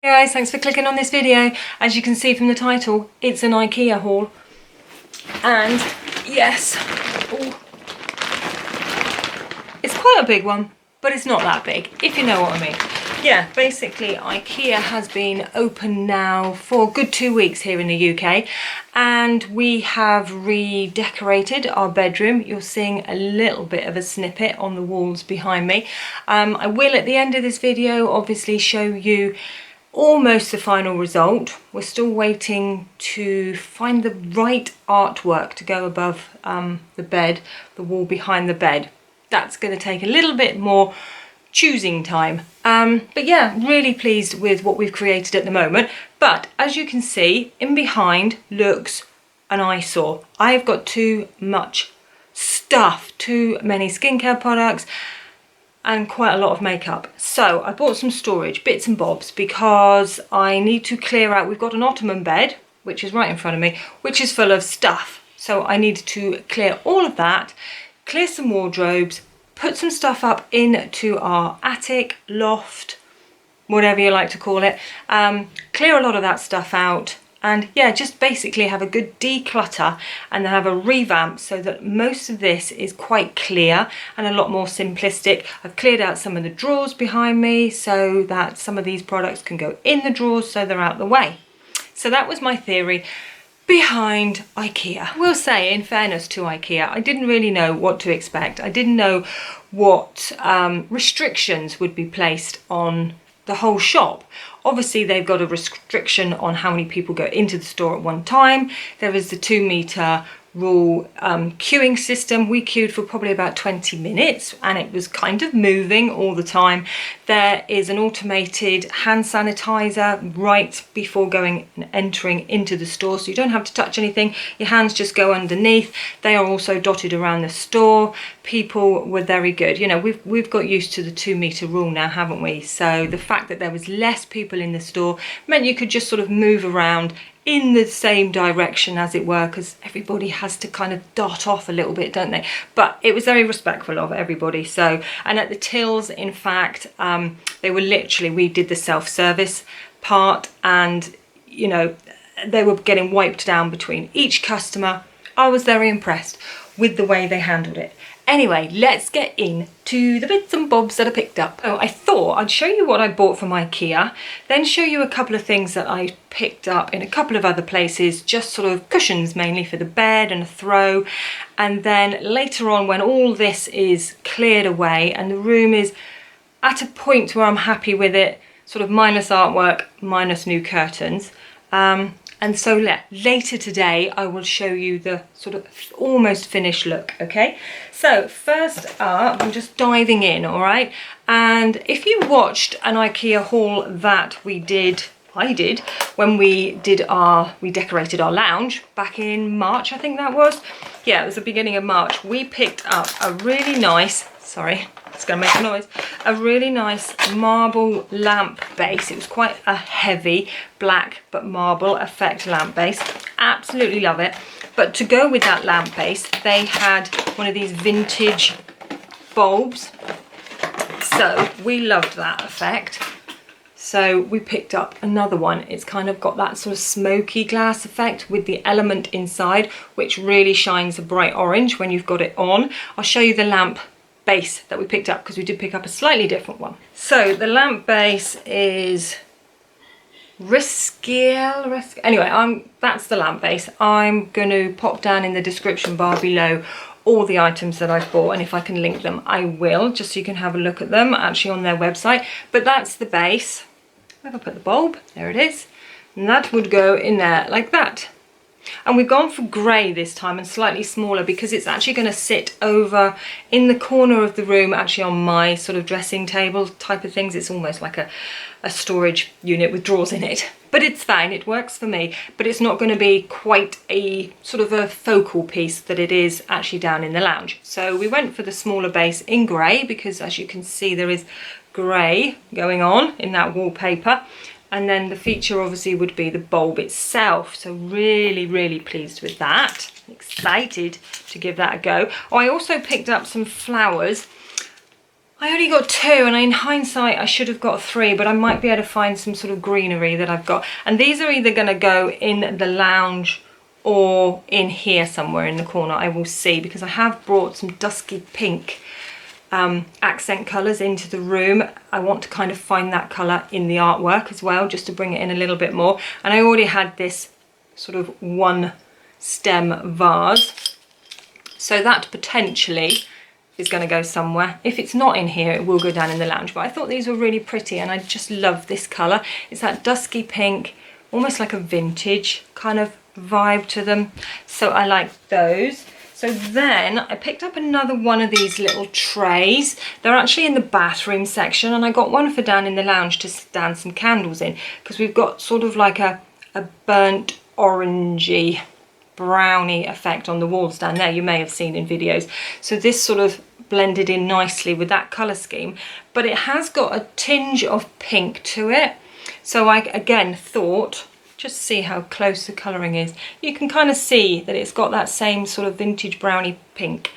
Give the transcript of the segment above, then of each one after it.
Hey guys, thanks for clicking on this video. As you can see from the title, it's an Ikea haul. And yes, ooh, it's quite a big one, but it's not that big, if you know what I mean. Yeah, basically Ikea has been open now for a good 2 weeks here in the UK, and we have redecorated our bedroom. You're seeing a little bit of a snippet on the walls behind me. I will at the end of this video obviously show you almost the final result. We're still waiting to find the right artwork to go above the bed, the wall behind the bed. That's going to take a little bit more choosing time. But yeah, really pleased with what we've created at the moment. But as you can see, in behind looks an eyesore. I've got too much stuff, too many skincare products, and quite a lot of makeup. So I bought some storage, bits and bobs, because I need to clear out. We've got an ottoman bed, which is right in front of me, which is full of stuff. So I need to clear all of that, clear some wardrobes, put some stuff up into our attic, loft, whatever you like to call it. Clear a lot of that stuff out. And yeah, just basically have a good declutter and then have a revamp so that most of this is quite clear and a lot more simplistic. I've cleared out some of the drawers behind me so that some of these products can go in the drawers so they're out the way. So that was my theory behind Ikea. I will say, in fairness to Ikea, I didn't really know what to expect. I didn't know what restrictions would be placed on the whole shop. Obviously they've got a restriction on how many people go into the store at one time. There is the 2 meter rule queuing system. We queued for probably about 20 minutes and it was kind of moving all the time. There is an automated hand sanitizer right before going and entering into the store, so you don't have to touch anything. Your hands just go underneath. They are also dotted around the store. People were very good. You know, we've got used to the 2 meter rule now, haven't we? So the fact that there was less people in the store meant you could just sort of move around in the same direction, as it were, because everybody has to kind of dot off a little bit, don't they? But it was very respectful of everybody. So, and at the tills, in fact, they were literally, we did the self-service part, and you know, they were getting wiped down between each customer. I was very impressed with the way they handled it. Anyway, let's get into the bits and bobs that I picked up. Oh, I thought I'd show you what I bought from Ikea, then show you a couple of things that I picked up in a couple of other places, just sort of cushions mainly for the bed and a throw. And then later on, when all this is cleared away and the room is at a point where I'm happy with it, sort of minus artwork, minus new curtains, and so later today, I will show you the sort of almost finished look, okay? So first up, I'm just diving in, all right? And if you watched an Ikea haul that I did, when we decorated our lounge back in March, I think that was. Yeah, it was the beginning of March. We picked up a really nice, sorry, it's gonna make a noise, a really nice marble lamp base. It was quite a heavy black but marble effect lamp base. Absolutely love it. But to go with that lamp base, they had one of these vintage bulbs. So we loved that effect. So we picked up another one. It's kind of got that sort of smoky glass effect with the element inside, which really shines a bright orange when you've got it on. I'll show you the lamp base that we picked up because we did pick up a slightly different one. So the lamp base is anyway, that's the lamp base. I'm going to pop down in the description bar below all the items that I've bought, and if I can link them I will, just so you can have a look at them actually on their website. But that's the base. Where have I put the bulb? There it is. And that would go in there like that. And we've gone for grey this time and slightly smaller because it's actually going to sit over in the corner of the room, actually on my sort of dressing table type of things. It's almost like a storage unit with drawers in it. But it's fine, it works for me. But it's not going to be quite a sort of a focal piece that it is actually down in the lounge. So we went for the smaller base in grey because, as you can see, there is grey going on in that wallpaper. And then the feature obviously would be the bulb itself. So really, really pleased with that. Excited to give that a go. Oh, I also picked up some flowers. I only got 2, and in hindsight I should have got 3, but I might be able to find some sort of greenery that I've got. And these are either going to go in the lounge or in here somewhere in the corner. I will see, because I have brought some dusky pink accent colours into the room. I want to kind of find that colour in the artwork as well, just to bring it in a little bit more. And I already had this sort of one stem vase, so that potentially is going to go somewhere. If it's not in here, it will go down in the lounge. But I thought these were really pretty, and I just love this colour. It's that dusky pink, almost like a vintage kind of vibe to them, so I like those. So then I picked up another one of these little trays. They're actually in the bathroom section, and I got one for down in the lounge to stand some candles in, because we've got sort of like a burnt orangey brownie effect on the walls down there, you may have seen in videos. So this sort of blended in nicely with that colour scheme, but it has got a tinge of pink to it. So I again thought, just see how close the colouring is. You can kind of see that it's got that same sort of vintage brownie pink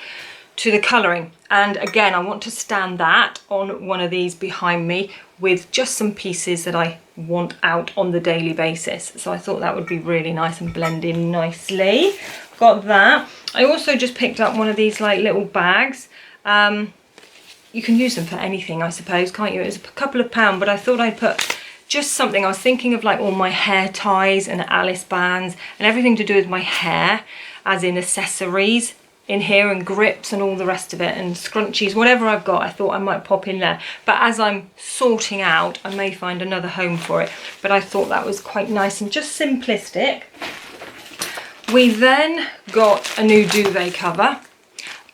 to the colouring. And again, I want to stand that on one of these behind me with just some pieces that I want out on the daily basis. So I thought that would be really nice and blend in nicely. Got that. I also just picked up one of these like little bags. You can use them for anything, I suppose, can't you? It was a couple of pounds, but I thought I'd put just something. I was thinking of like all my hair ties and Alice bands and everything to do with my hair, as in accessories in here, and grips and all the rest of it, and scrunchies, whatever I've got. I thought I might pop in there, but as I'm sorting out, I may find another home for it. But I thought that was quite nice and just simplistic. We then got a new duvet cover,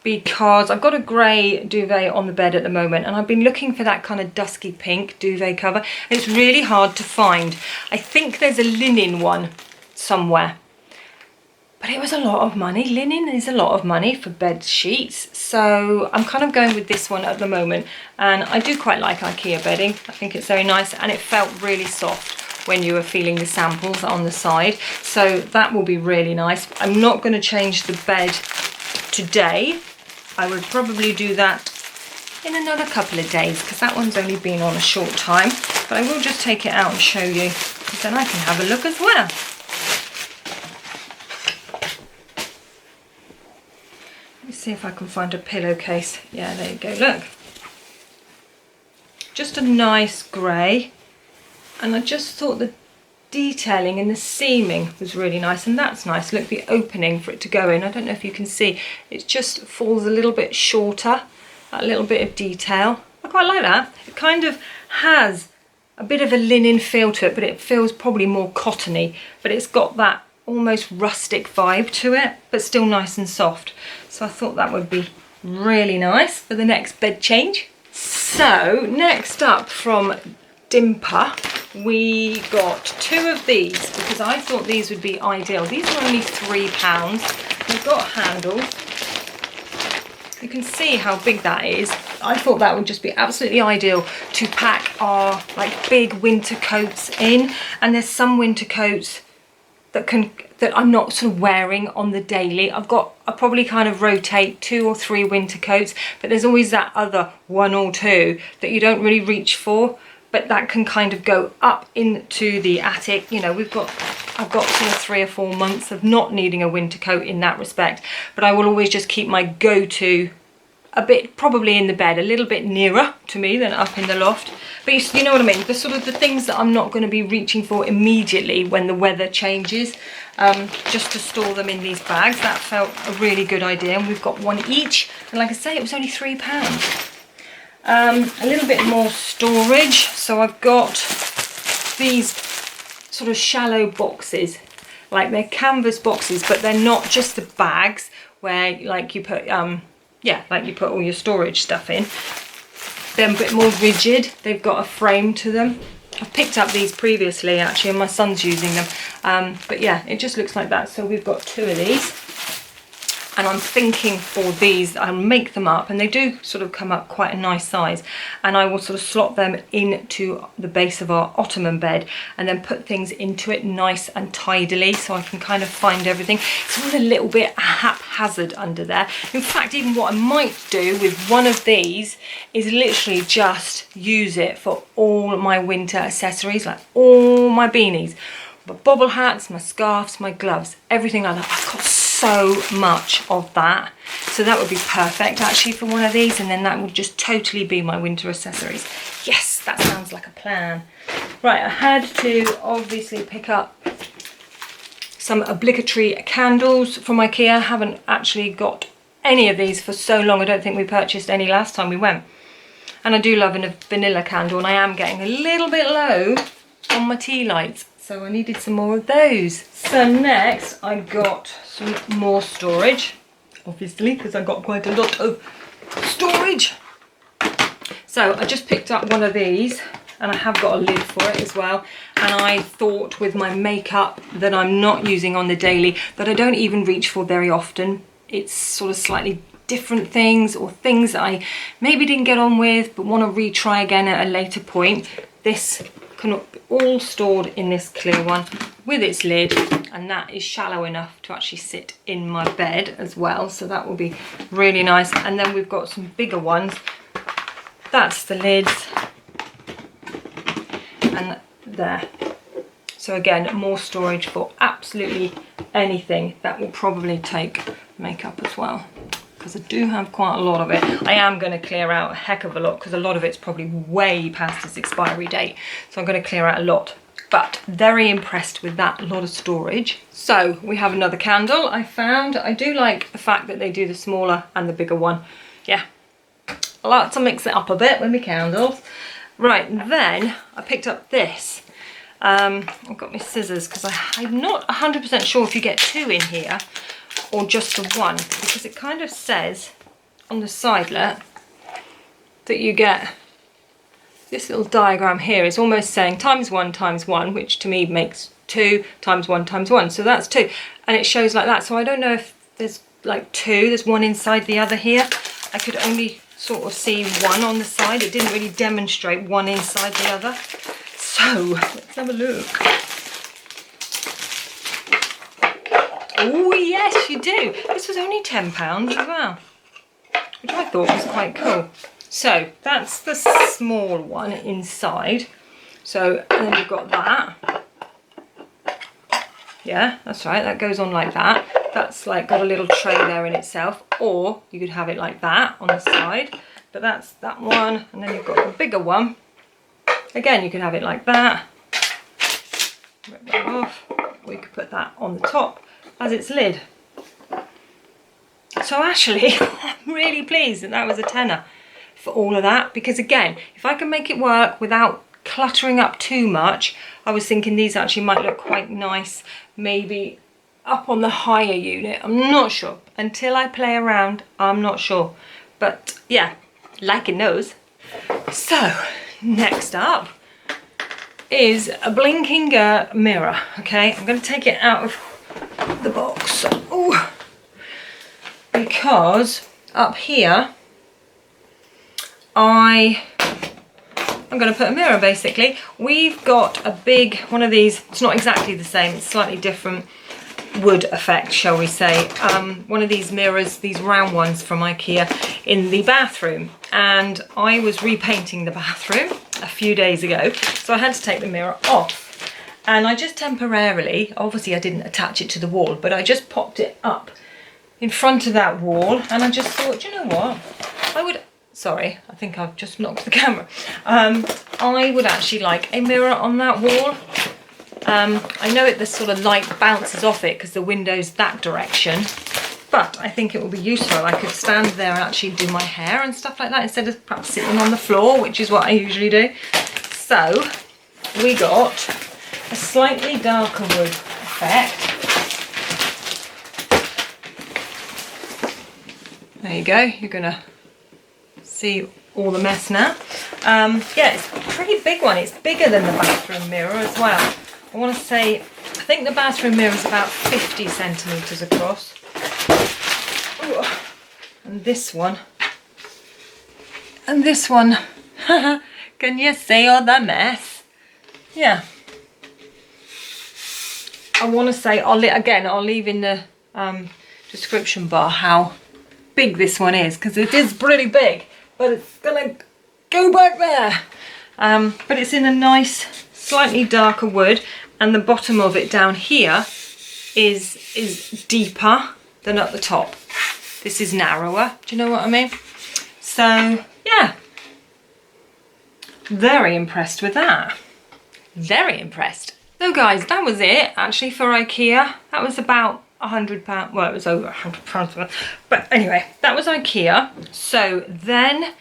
because I've got a grey duvet on the bed at the moment, and I've been looking for that kind of dusky pink duvet cover. It's really hard to find. I think there's a linen one somewhere, but it was a lot of money. Linen is a lot of money for bed sheets, so I'm kind of going with this one at the moment. And I do quite like IKEA bedding. I think it's very nice, and it felt really soft when you were feeling the samples on the side, so that will be really nice. I'm not going to change the bed today. I would probably do that in another couple of days, because that one's only been on a short time, but I will just take it out and show you, because then I can have a look as well. Let me see if I can find a pillowcase. Yeah, there you go, look. Just a nice grey, and I just thought the detailing in the seaming was really nice, and that's nice. Look, the opening for it to go in, I don't know if you can see, it just falls a little bit shorter, that little bit of detail. I quite like that. It kind of has a bit of a linen feel to it, but it feels probably more cottony, but it's got that almost rustic vibe to it, but still nice and soft. So I thought that would be really nice for the next bed change. So next up from Dimper, we got 2 of these, because I thought these would be ideal. These are only £3. They've got handles. You can see how big that is. I thought that would just be absolutely ideal to pack our like big winter coats in. And there's some winter coats that I'm not sort of wearing on the daily. I probably kind of rotate 2 or 3 winter coats, but there's always that other 1 or 2 that you don't really reach for, but that can kind of go up into the attic. You know, I've got sort of 3 or 4 months of not needing a winter coat in that respect, but I will always just keep my go-to a bit probably in the bed, a little bit nearer to me than up in the loft. But you know what I mean, the sort of the things that I'm not going to be reaching for immediately when the weather changes, just to store them in these bags. That felt a really good idea, and we've got 1 each, and like I say, it was only £3. A little bit more storage, so I've got these sort of shallow boxes, like they're canvas boxes, but they're not just the bags where like you put like you put all your storage stuff in. They're a bit more rigid, they've got a frame to them. I've picked up these previously actually, and my son's using them, but yeah, it just looks like that. So we've got 2 of these, And I'm thinking for these, I'll make them up, and they do sort of come up quite a nice size, and I will sort of slot them into the base of our ottoman bed and then put things into it nice and tidily so I can kind of find everything. It's all a little bit haphazard under there. In fact, even what I might do with one of these is literally just use it for all my winter accessories, like all my beanies, my bobble hats, my scarves, my gloves, everything like that. I've got so much of that, so that would be perfect actually for one of these, and then that would just totally be my winter accessories. Yes, that sounds like a plan. Right, I had to obviously pick up some obligatory candles from Ikea. I haven't actually got any of these for so long. I don't think we purchased any last time we went, and I do love a vanilla candle, and I am getting a little bit low on my tea lights, so I needed some more of those. So next I got some more storage, obviously, because I got quite a lot of storage. So I just picked up one of these, and I have got a lid for it as well, and I thought with my makeup that I'm not using on the daily, that I don't even reach for very often, it's sort of slightly different things or things that I maybe didn't get on with but want to retry again at a later point, this can be all stored in this clear one with its lid, and that is shallow enough to actually sit in my bed as well, so that will be really nice. And then we've got some bigger ones, that's the lids, and there. So again, more storage for absolutely anything. That will probably take makeup as well, because I do have quite a lot of it. I am going to clear out a heck of a lot because a lot of it's probably way past its expiry date. So I'm going to clear out a lot, but very impressed with that lot of storage. So we have another candle I found. I do like the fact that they do the smaller and the bigger one. Yeah, I like to mix it up a bit with my candles. Right, then I picked up this. I've got my scissors because I'm not 100% sure if you get two in here or just the one, because it kind of says on the sidelet that you get this little diagram here. It's almost saying times 1, which to me makes 2 times 1 times 1, so that's 2, and it shows like that. So I don't know if there's like 2, there's one inside the other here. I could only sort of see one on the side. It didn't really demonstrate one inside the other. So let's have a look. Oh yes, you do. This was only £10 as well, which I thought was quite cool. So that's the small one inside. So and then you've got that. Yeah, that's right, that goes on like that. That's like got a little tray there in itself, or you could have it like that on the side. But that's that one, and then you've got the bigger one. Again, you could have it like that. Rip that off. Or you could put that on the top as its lid. So actually, I'm really pleased that that was a tenner for all of that, because again, if I can make it work without cluttering up too much, I was thinking these actually might look quite nice, maybe up on the higher unit. I'm not sure. Until I play around, I'm not sure. But yeah, liking those. So next up is a blinking mirror. Okay, I'm going to take it out of the box. Ooh. Because up here I'm going to put a mirror basically. We've got a big one of these. It's not exactly the same, it's slightly different wood effect, shall we say. One of these mirrors, these round ones from Ikea, in the bathroom, and I was repainting the bathroom a few days ago, so I had to take the mirror off, and I just temporarily, obviously I didn't attach it to the wall, but I just popped it up in front of that wall, and I just thought, you know what, I would, sorry, I think I've just knocked the camera, I would actually like a mirror on that wall. I know the sort of light bounces off it because the window's that direction, but I think it will be useful. I could stand there and actually do my hair and stuff like that instead of perhaps sitting on the floor, which is what I usually do. So we got a slightly darker wood effect. There you go, you're gonna see all the mess now. Yeah, it's a pretty big one. It's bigger than the bathroom mirror as well. I want to say, I think the bathroom mirror is about 50 centimetres across. Oh, and this one. And this one. Can you see all the mess? Yeah. I want to say, I'll leave in the description bar how big this one is, because it is pretty big, but it's gonna go back there. But it's in a nice, slightly darker wood, and the bottom of it down here is deeper than at the top. This is narrower, do you know what I mean? So yeah, very impressed with that. Very impressed. So guys, that was it actually for IKEA. That was about £100, well it was over £100, but anyway, that was IKEA. So then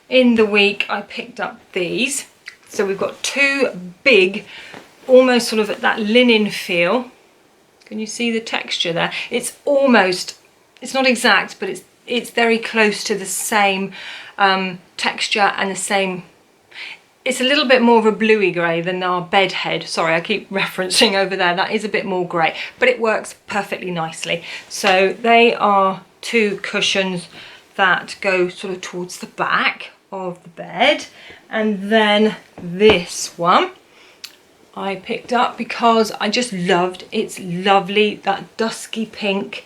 in the week I picked up these. So we've got two big, almost sort of that linen feel. Can you see the texture there? It's almost, it's not exact, but it's very close to the same texture and the same. It's a little bit more of a bluey grey than our bed head. Sorry, I keep referencing over there. That is a bit more grey, but it works perfectly nicely. So they are two cushions that go sort of towards the back of the bed. And then this one I picked up because I just loved, it's lovely, that dusky pink.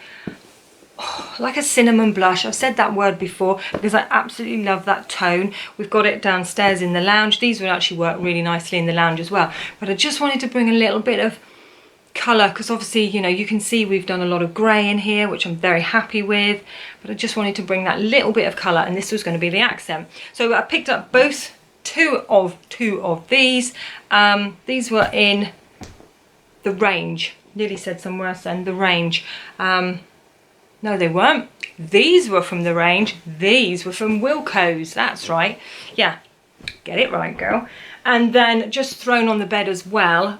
Oh, like a cinnamon blush. I've said that word before because I absolutely love that tone. We've got it downstairs in the lounge. These would actually work really nicely in the lounge as well, but I just wanted to bring a little bit of colour because obviously, you know, you can see we've done a lot of grey in here, which I'm very happy with, but I just wanted to bring that little bit of colour, and this was going to be the accent. So I picked up two of these. These were in the range. Nearly said somewhere else then, the range. No, they weren't. These were from the range. These were from WILKOS. That's right. Yeah, get it right, girl. And then just thrown on the bed as well,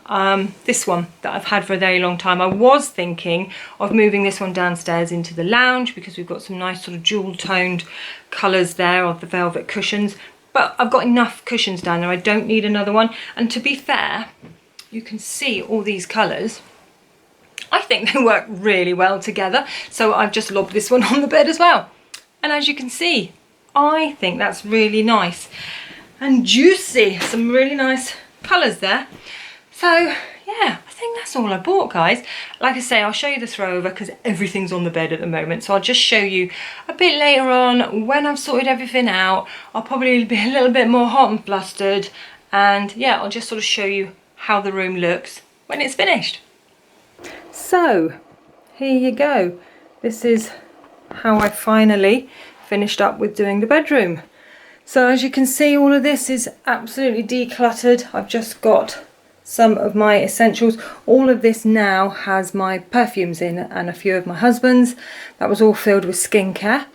this one that I've had for a very long time. I was thinking of moving this one downstairs into the lounge because we've got some nice sort of jewel toned colours there of the velvet cushions. But I've got enough cushions down there. I don't need another one. And to be fair, you can see all these colours. I think they work really well together, so I've just lobbed this one on the bed as well. And as you can see, I think that's really nice and juicy. Some really nice colours there. So yeah, I think that's all I bought, guys. Like I say, I'll show you the throwover because everything's on the bed at the moment, so I'll just show you a bit later on when I've sorted everything out. I'll probably be a little bit more hot and flustered, and yeah, I'll just sort of show you how the room looks when it's finished. So here you go. This is how I finally finished up with doing the bedroom. So as you can see, all of this is absolutely decluttered. I've just got some of my essentials. All of this now has my perfumes in and a few of my husband's. That was all filled with skincare.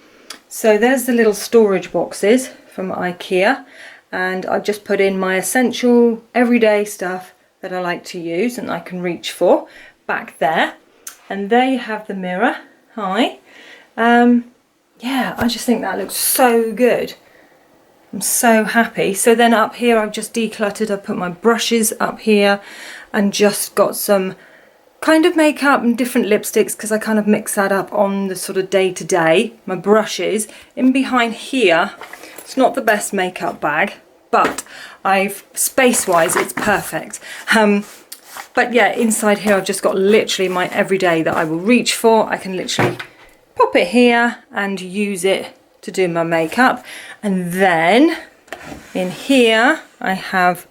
So there's the little storage boxes from IKEA, and I've just put in my essential everyday stuff that I like to use and I can reach for back there. And there you have the mirror. Hi. Yeah, I just think that looks so good. I'm so happy. So then up here I've just decluttered. I've put my brushes up here and just got some kind of makeup and different lipsticks because I kind of mix that up on the sort of day-to-day. My brushes in behind here. It's not the best makeup bag, but space-wise it's perfect. But yeah, inside here I've just got literally my everyday that I will reach for. I can literally pop it here and use it to do my makeup. And then in here I have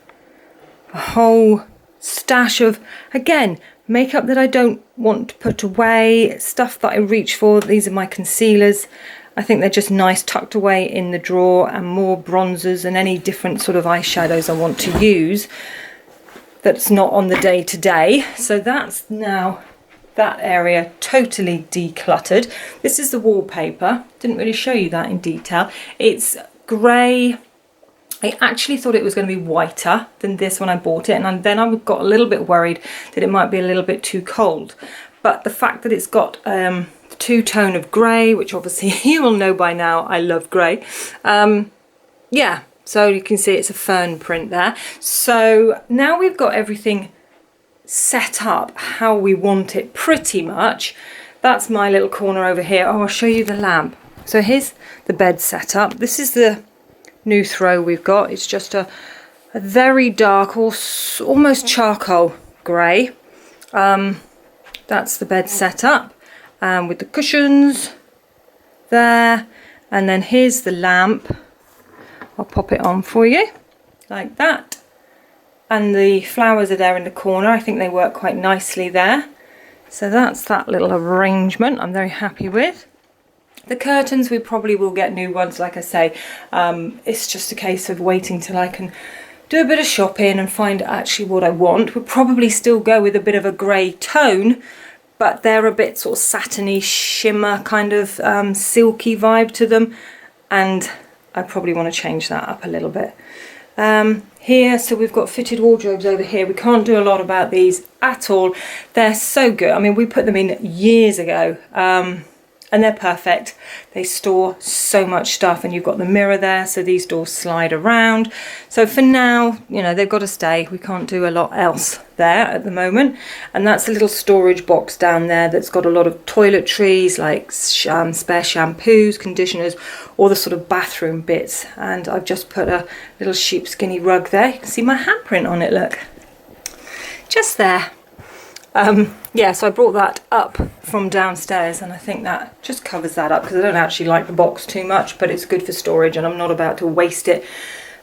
a whole stash of, again, makeup that I don't want to put away, stuff that I reach for. These are my concealers. I think they're just nice tucked away in the drawer, and more bronzers and any different sort of eyeshadows I want to use that's not on the day-to-day. So that's now that area totally decluttered. This is the wallpaper. Didn't really show you that in detail. It's grey. I actually thought it was going to be whiter than this when I bought it, and then I got a little bit worried that it might be a little bit too cold. But the fact that it's got the two-tone of grey, which obviously you will know by now I love grey. Yeah, so you can see it's a fern print there. So now we've got everything set up how we want it pretty much. that's my little corner over here. Oh, I'll show you the lamp. So here's the bed setup. This is the new throw we've got. It's just a very dark, almost charcoal grey. That's the bed setup with the cushions there. And then here's the lamp. I'll pop it on for you like that. And the flowers are there in the corner. I think they work quite nicely there. So that's that little arrangement I'm very happy with. The curtains, we probably will get new ones, like I say. It's just a case of waiting till I can do a bit of shopping and find actually what I want. We'll probably still go with a bit of a grey tone, but they're a bit sort of satiny, shimmer, kind of silky vibe to them. And I probably want to change that up a little bit. Here, so we've got fitted wardrobes over here. We can't do a lot about these at all. They're so good. I mean, we put them in years ago, and they're perfect. They store so much stuff, and you've got the mirror there, so these doors slide around. So for now, you know, they've got to stay. We can't do a lot else there at the moment. And that's a little storage box down there that's got a lot of toiletries, like spare shampoos, conditioners, all the sort of bathroom bits. And I've just put a little sheepskinny rug there. You can see my handprint on it, look. Just there. Yeah, so I brought that up from downstairs, and I think that just covers that up because I don't actually like the box too much, but it's good for storage and I'm not about to waste it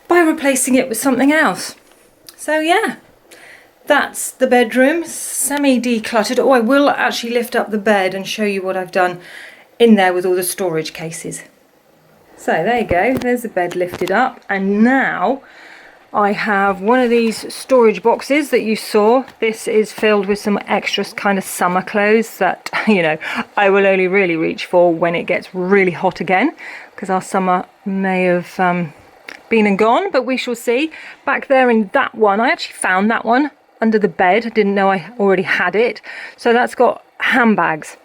by replacing it with something else. So yeah, that's the bedroom, semi-decluttered. Oh, I will actually lift up the bed and show you what I've done in there with all the storage cases. So there you go, there's the bed lifted up, and now I have one of these storage boxes that you saw. This is filled with some extra kind of summer clothes that, you know, I will only really reach for when it gets really hot again, because our summer may have been and gone, but we shall see. Back there in that one, I actually found that one under the bed. I didn't know I already had it. So that's got handbags.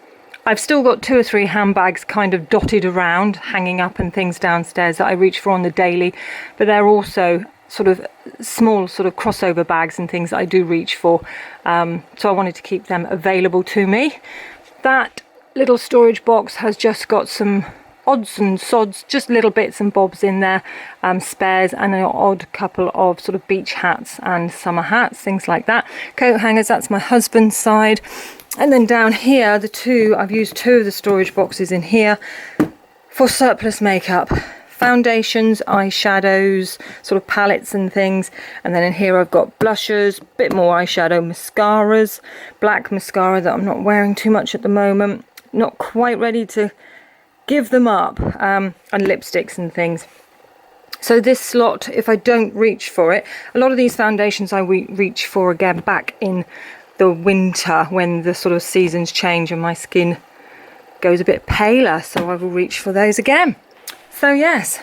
I've still got 2 or 3 handbags kind of dotted around, hanging up and things downstairs that I reach for on the daily, but they're also sort of small sort of crossover bags and things that I do reach for. So I wanted to keep them available to me. That little storage box has just got some odds and sods, just little bits and bobs in there, spares, and an odd couple of sort of beach hats and summer hats, things like that. Coat hangers, that's my husband's side. And then down here, I've used 2 of the storage boxes in here for surplus makeup. Foundations, eyeshadows, sort of palettes and things. And then in here I've got blushers, a bit more eyeshadow, mascaras, black mascara that I'm not wearing too much at the moment. Not quite ready to give them up, and lipsticks and things. So this slot, if I don't reach for it, a lot of these foundations I reach for again back in the winter when the sort of seasons change and my skin goes a bit paler, so I will reach for those again. So yes,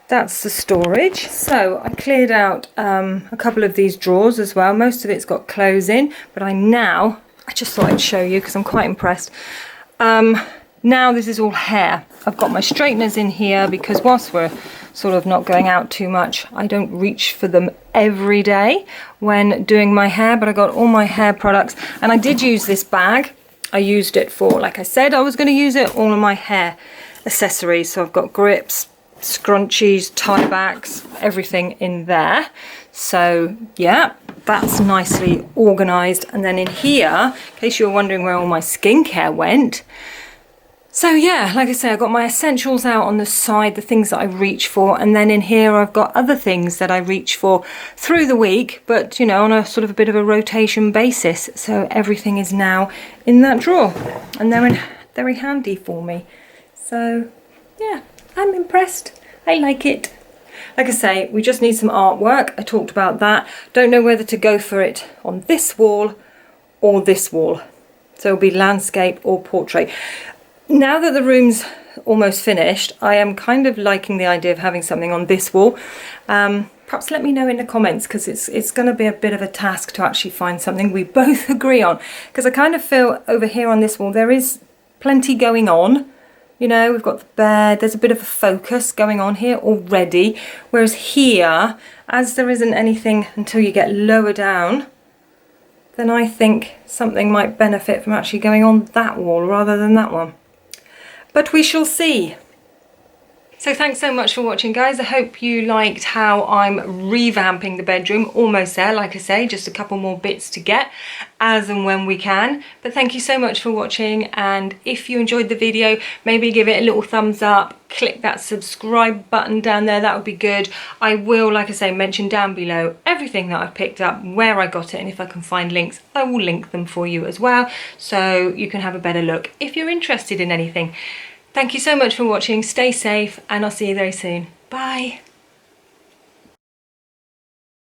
that's the storage. So I cleared out a couple of these drawers as well. Most of it's got clothes in, but I just thought I'd show you because I'm quite impressed. Now this is all hair. I've got my straighteners in here because whilst we're sort of not going out too much, I don't reach for them every day when doing my hair, but I got all my hair products, and I did use this bag. I used it for, like I said, I was going to use it all of my hair accessories. So I've got grips, scrunchies, tie backs, everything in there. So yeah, that's nicely organized. And then in here, in case you were wondering where all my skincare went, so yeah, like I say, I've got my essentials out on the side, the things that I reach for, and then in here I've got other things that I reach for through the week, but you know, on a sort of a bit of a rotation basis. So everything is now in that drawer, and they're very handy for me. So yeah, I'm impressed. I like it. Like I say, we just need some artwork. I talked about that. Don't know whether to go for it on this wall or this wall. So it'll be landscape or portrait. Now that the room's almost finished, I am kind of liking the idea of having something on this wall. Perhaps let me know in the comments, because it's going to be a bit of a task to actually find something we both agree on. Because I kind of feel over here on this wall there is plenty going on. You know, we've got the bed, there's a bit of a focus going on here already. Whereas here, as there isn't anything until you get lower down, then I think something might benefit from actually going on that wall rather than that one. But we shall see. So thanks so much for watching, guys. I hope you liked how I'm revamping the bedroom. Almost there, like I say, just a couple more bits to get as and when we can. But thank you so much for watching, and if you enjoyed the video, maybe give it a little thumbs up, click that subscribe button down there, that would be good. I will, like I say, mention down below everything that I've picked up, where I got it, and if I can find links, I will link them for you as well, so you can have a better look if you're interested in anything. Thank you so much for watching, stay safe, and I'll see you very soon. Bye!